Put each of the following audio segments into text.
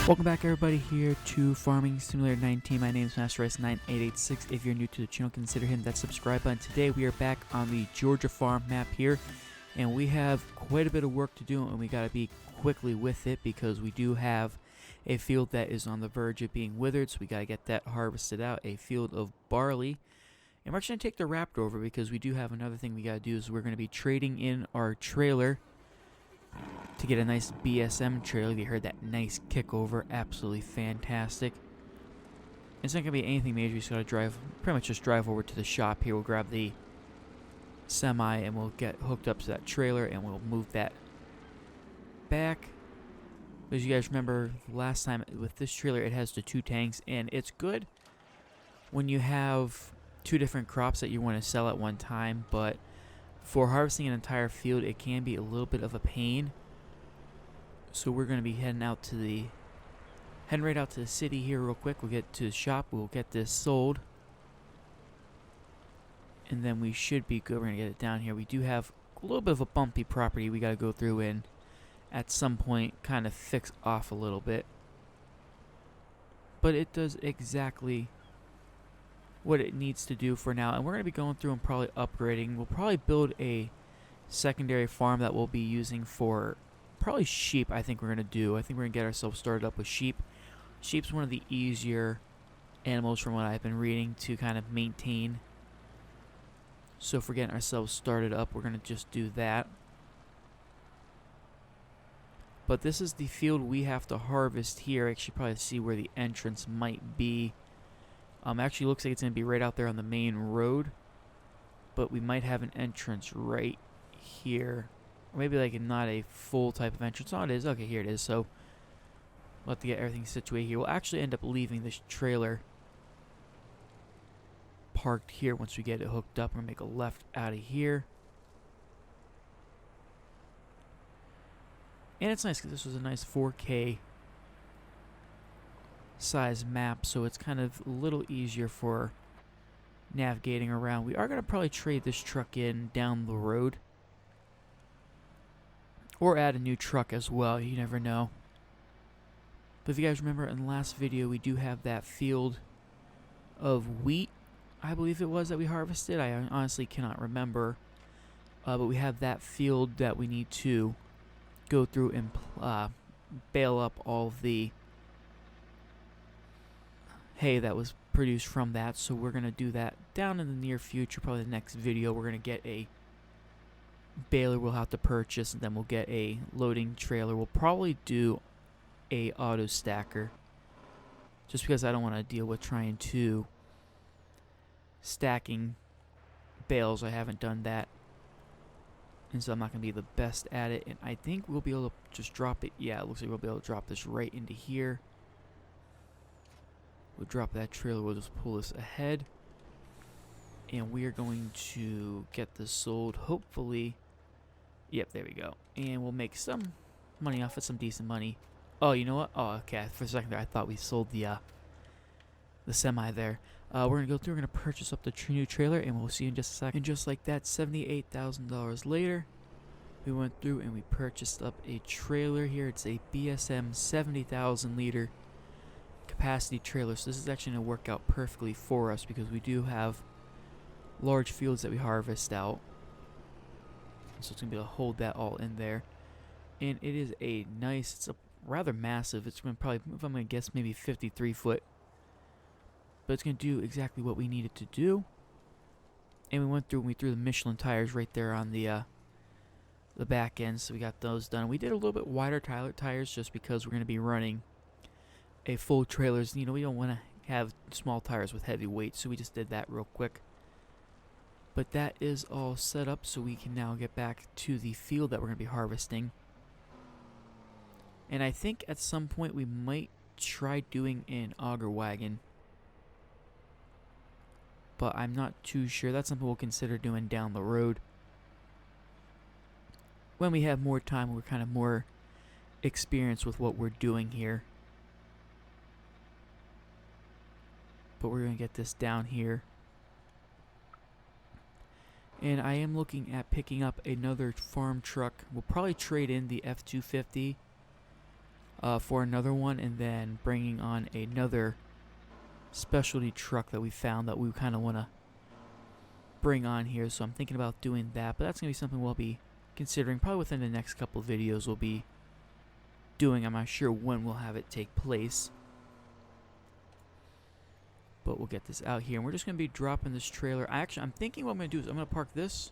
Welcome back everybody here to Farming Simulator 19. My name is MasterIce9886. If you're new to the channel, consider hitting that subscribe button. Today we are back on the Georgia farm map here, and we have quite a bit of work to do, and we got to be quickly with it because we do have a field that is on the verge of being withered, so we got to get that harvested out, a field of barley. And we're actually going to take the Raptor over because we do have another thing we got to do, is we're going to be trading in our trailer to get a nice BSM trailer. You heard that nice kick over, absolutely fantastic. It's not gonna be anything major, you just gotta drive, pretty much just drive over to the shop here. We'll grab the semi and we'll get hooked up to that trailer and we'll move that back. As you guys remember last time with this trailer, it has the 2 tanks, and it's good when you have 2 different crops that you want to sell at one time, but for harvesting an entire field, it can be a little bit of a pain. So we're going to be heading right out to the city here real quick. We'll get to the shop, we'll get this sold, and then we should be good. We're going to get it down here. We do have a little bit of a bumpy property we got to go through and at some point kind of fix off a little bit. But it does exactly what it needs to do for now, and we're going to be going through and probably upgrading. We'll probably build a secondary farm that we'll be using for probably sheep. I think we're going to do. I think we're going to get ourselves started up with sheep. Sheep's one of the easier animals from what I've been reading to kind of maintain. So if we're getting ourselves started up, we're going to just do that. But this is the field we have to harvest here. I should probably see where the entrance might be. Actually looks like it's going to be right out there on the main road, but we might have an entrance right here, or maybe like not a full type of entrance. Oh, it is. Okay, here it is. So we'll have to get everything situated here. We'll actually end up leaving this trailer parked here once we get it hooked up. We're going to make a left out of here. And it's nice because this was a nice 4K size map, so it's kind of a little easier for navigating around. We are going to probably trade this truck in down the road, or add a new truck as well, you never know. But if you guys remember in the last video, we do have that field of wheat, I believe it was, that we harvested. I honestly cannot remember, but we have that field that we need to go through and bale up all of the hay that was produced from that. So we're going to do that down in the near future, probably the next video. We're going to get a baler we'll have to purchase, and then we'll get a loading trailer. We'll probably do a auto stacker just because I don't want to deal with trying to stacking bales. I haven't done that, and so I'm not going to be the best at it. And I think we'll be able to just drop it. Yeah, it looks like we'll be able to drop this right into here. We'll drop that trailer, we'll just pull this ahead, and we are going to get this sold, hopefully. Yep, there we go. And we'll make some money off it, some decent money. Oh, you know what? Oh, okay, for a second there I thought we sold the semi there. We're going to go through, we're going to purchase up the new trailer, and we'll see you in just a second. And just like that, $78,000 later, we went through and we purchased up a trailer here. It's a BSM 70,000 liter capacity trailer, so this is actually going to work out perfectly for us because we do have large fields that we harvest out, so it's going to be able to hold that all in there. And it is a nice, it's a rather massive, it's going to probably, if I'm going to guess, maybe 53 foot, but it's going to do exactly what we need it to do. And we went through and we threw the Michelin tires right there on the back end, so we got those done. We did a little bit wider tires just because we're going to be running a full trailers. You know, we don't want to have small tires with heavy weight, so we just did that real quick. But that is all set up, so we can now get back to the field that we're going to be harvesting. And I think at some point we might try doing an auger wagon, but I'm not too sure. That's something we'll consider doing down the road when we have more time, we're kind of more experienced with what we're doing here. But we're going to get this down here. And I am looking at picking up another farm truck. We'll probably trade in the F-250 for another one, and then bringing on another specialty truck that we found that we kind of want to bring on here. So I'm thinking about doing that, but that's going to be something we'll be considering probably within the next couple of videos we'll be doing. I'm not sure when we'll have it take place, but we'll get this out here, and we're just going to be dropping this trailer. I'm thinking what I'm going to do is I'm going to park this.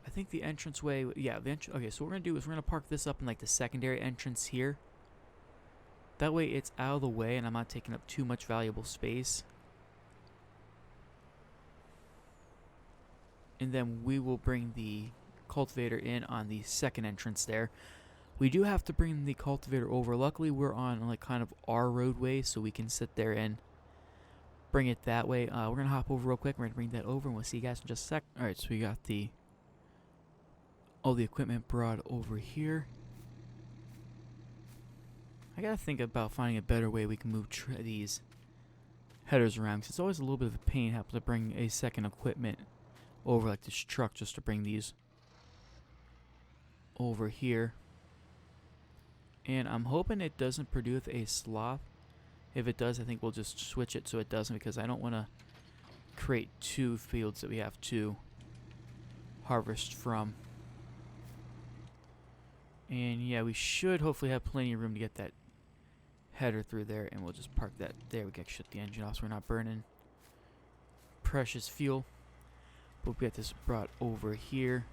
I think the entranceway, yeah, okay, so what we're going to do is we're going to park this up in like the secondary entrance here. That way it's out of the way and I'm not taking up too much valuable space. And then we will bring the cultivator in on the second entrance there. We do have to bring the cultivator over. Luckily we're on like kind of our roadway, so we can sit there and bring it that way. We're going to hop over real quick. We're going to bring that over and we'll see you guys in just a sec. Alright, so we got all the equipment brought over here. I gotta think about finding a better way we can move these headers around, because it's always a little bit of a pain having to bring a second equipment over like this truck just to bring these over here. And I'm hoping it doesn't produce a sloth. If it does, I think we'll just switch it so it doesn't, because I don't want to create two fields that we have to harvest from. And yeah, we should hopefully have plenty of room to get that header through there, and we'll just park that there. We can shut the engine off so we're not burning precious fuel. But we got this brought over here,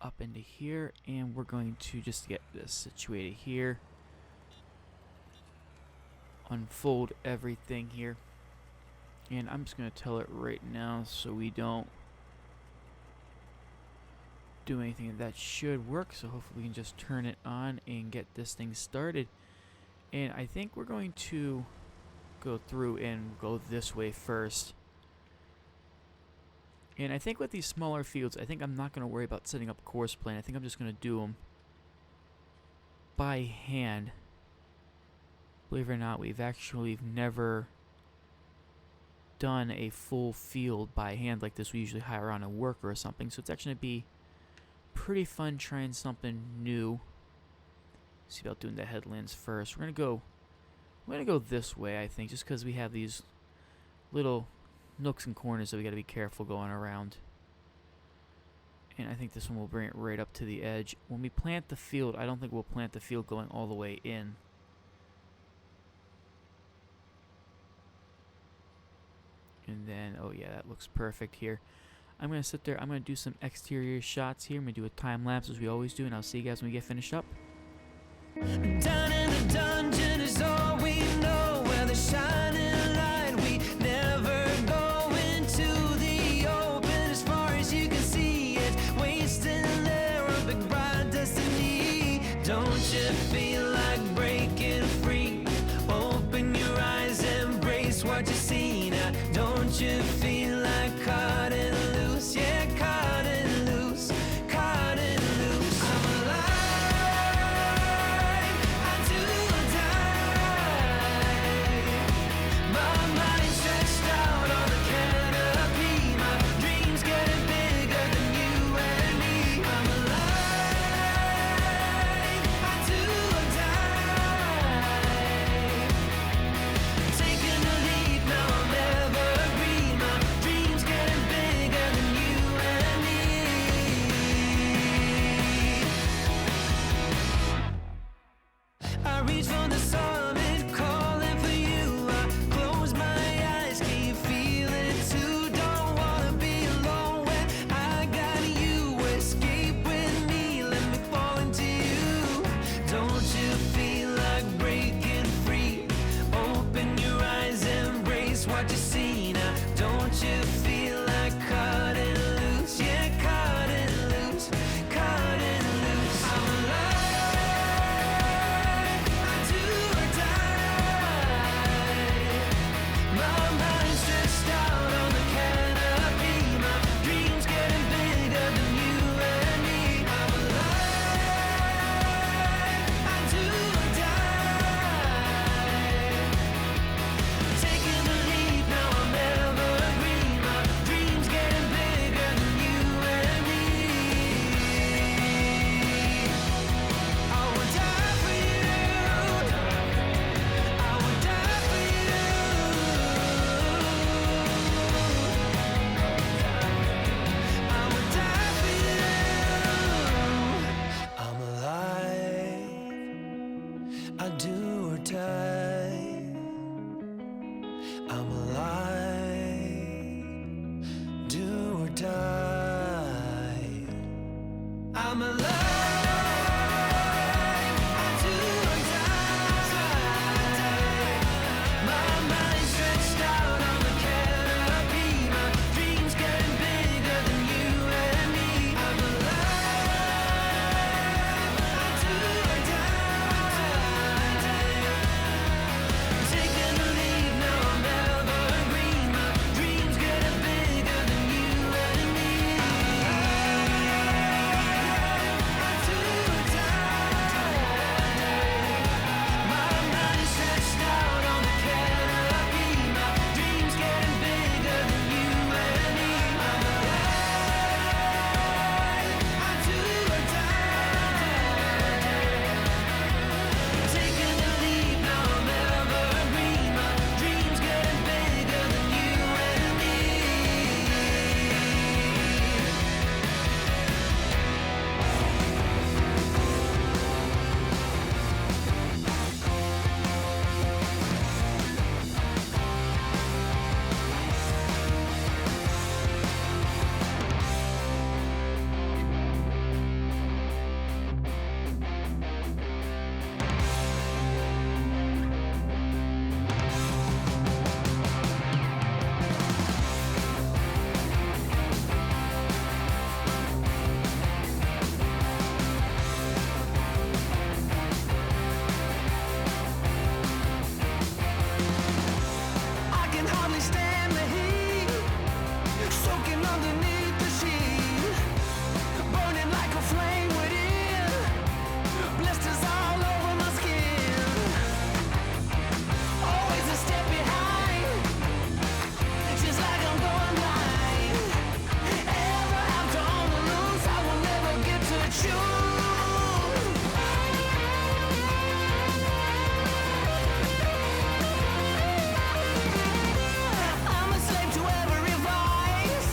up into here, and we're going to just get this situated here. Unfold everything here, and I'm just going to tell it right now so we don't do anything. That should work, so hopefully we can just turn it on and get this thing started. And I think we're going to go through and go this way first. And I think with these smaller fields, I think I'm not going to worry about setting up course plan. I think I'm just going to do them by hand. Believe it or not, we've never done a full field by hand like this. We usually hire on a worker or something, so it's actually going to be pretty fun trying something new. See about doing the headlands first. We're gonna go this way, I think, just because we have these little nooks and corners that we got to be careful going around. And I think this one will bring it right up to the edge. When we plant the field, I don't think we'll plant the field going all the way in. And then, oh yeah, that looks perfect here. I'm going to sit there. I'm going to do some exterior shots here. I'm going to do a time lapse as we always do, and I'll see you guys when we get finished up. Down in the dungeon is all we know, where the shining light, we never go into the open. As far as you can see it, wasting there a big bright destiny. Don't you feel like breaking free? Open your eyes, embrace what you see now. Don't you feel like cutting loose? Yeah, cutting loose, cutting loose. I'm alive, I do or die. I'm alive. I do or die. My mind stretched out on the canopy. My dreams getting bigger than you and me. I'm alive. I do or die. Taking a leap, now I'm evergreen. My dreams getting bigger than you and me. I do or die. My mind stretched out on the canopy. My dreams getting bigger than you and me. I'm alive. I do or die. Taking a leap, now I'm evergreen. My dreams getting bigger than you and me. I can hardly stand the heat, soaking underneath the sheet, burning like a flame within, blisters all over my skin. Always a step behind, just like I'm going blind. Ever after on the loose, I will never get to choose. I'm a slave to every vice,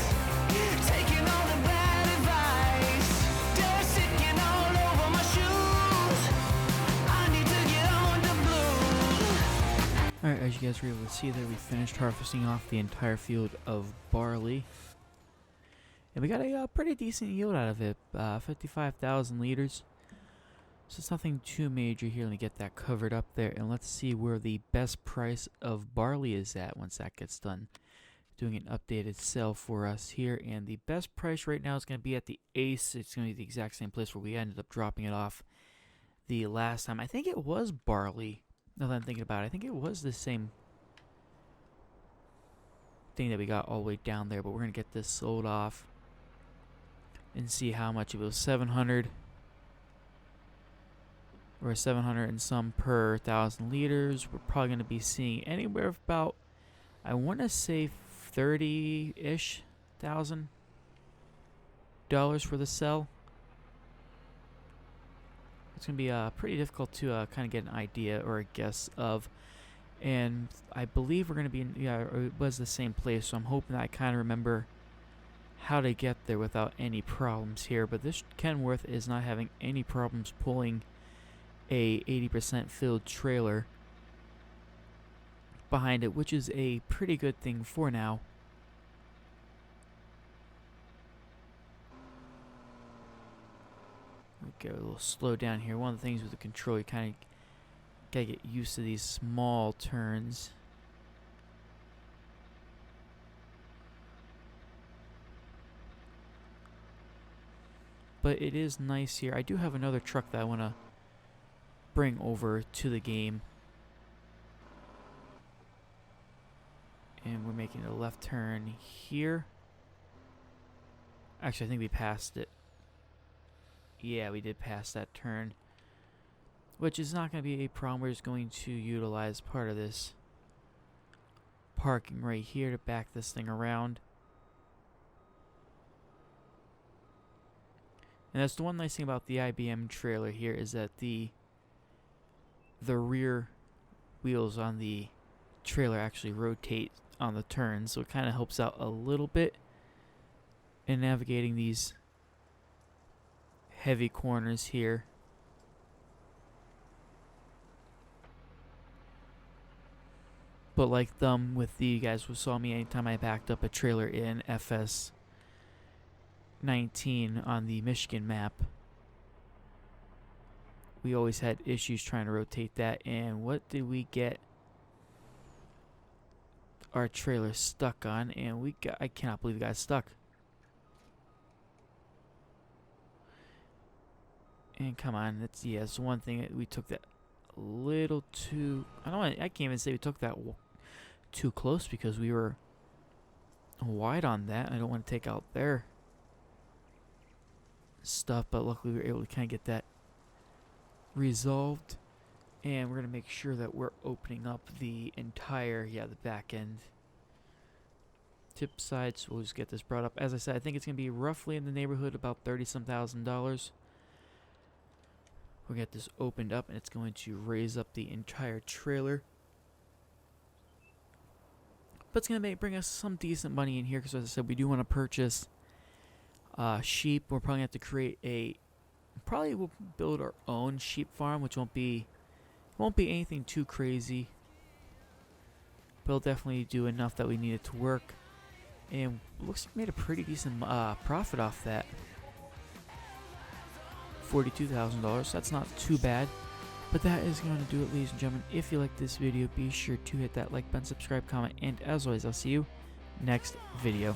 taking all the bad advice. Dirt sticking all over my shoes. I need to get on the blues. Alright, as you guys were able to see there, we finished harvesting off the entire field of barley. And we got a pretty decent yield out of it, 55,000 liters. So it's nothing too major here. Let me get that covered up there. And let's see where the best price of barley is at once that gets done. Doing an updated sell for us here. And the best price right now is going to be at the Ace. It's going to be the exact same place where we ended up dropping it off the last time. I think it was barley. Now that I'm thinking about it, I think it was the same thing that we got all the way down there. But we're going to get this sold off and see how much it was. 700 or 700 and some per 1,000 liters. We're probably going to be seeing anywhere about, I want to say 30-ish thousand dollars for the sell. It's going to be pretty difficult to kind of get an idea or a guess of. And I believe we're going to be in, yeah, it was the same place, so I'm hoping that I kind of remember how to get there without any problems here. But this Kenworth is not having any problems pulling a 80% filled trailer behind it, which is a pretty good thing for now. Okay, a little slow down here. One of the things with the control, you kind of gotta get used to these small turns. But it is nice here. I do have another truck that I want to bring over to the game. And we're making a left turn here. Actually, I think we passed it. Yeah, we did pass that turn. Which is not going to be a problem. We're just going to utilize part of this parking right here to back this thing around. And that's the one nice thing about the IBM trailer here, is that the rear wheels on the trailer actually rotate on the turns, so it kind of helps out a little bit in navigating these heavy corners here. But like them with the, you guys who saw me anytime I backed up a trailer in FS 19 on the Michigan map, we always had issues trying to rotate that. And what did we get our trailer stuck on? And I cannot believe it got stuck. And come on, it's one thing that we took that a little too, I can't even say we took that too close, because we were wide on that. I don't want to take out their stuff, but luckily we were able to kind of get that resolved. And we're going to make sure that we're opening up the entire, the back end tip side. So we'll just get this brought up. As I said, I think it's going to be roughly in the neighborhood about $30-some thousand. We'll get this opened up, and it's going to raise up the entire trailer. But it's going to bring us some decent money in here, because as I said, we do want to purchase sheep. We're probably going to have to create we'll build our own sheep farm, which won't be anything too crazy. But it'll definitely do enough that we need it to work. And looks like we made a pretty decent profit off that. $42,000. That's not too bad. But that is going to do it, ladies and gentlemen. If you like this video, be sure to hit that like button, subscribe, comment, and as always, I'll see you next video.